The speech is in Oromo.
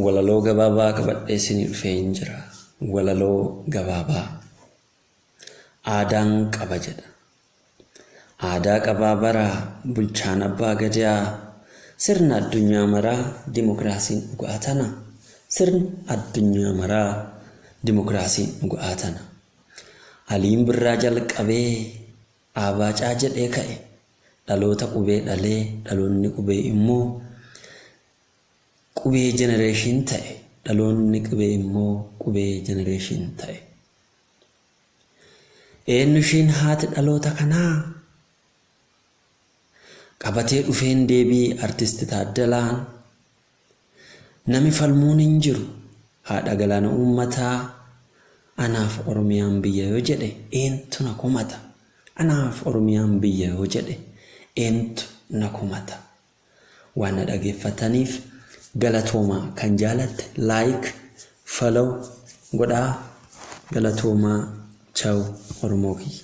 walaloo gabaabaa qabadhee isinii dhufee hin jira. Walaloo gabaabaa. Aadaan qaba jedha. Aadaa qabaa baraa bulchaan abbaa gadaa. Sirna addunyaa maraa dimokiraasiin dhugaa tana. Sirna addunyaa maraa dimokiraasiin dhugaa tana. Aliin birraa jalqabee Abaacaa jedhee ka'e. Dhaloota qubee dhalee dhaloonni qubee immoo qubee generation ta'e. Dhaloonni qubee immoo qubee generation ta'e. Eenyu ishiin haati dhaloota kanaa? Qabatee dhufeen deebii artisti Taaddalaan. Nami falmuun hin jiru haadha galaana uummataa. Anaaf Oromiyaan biyya yoo jedhe eentu na komata. Anaaf Oromiyaan biyya yoo jedhe eentu na komata. Waan na dhageeffataniif galatoomaa. Kan jaalatte like follow godhaa. Galatoomaa. Ciao Oromoo kiyya.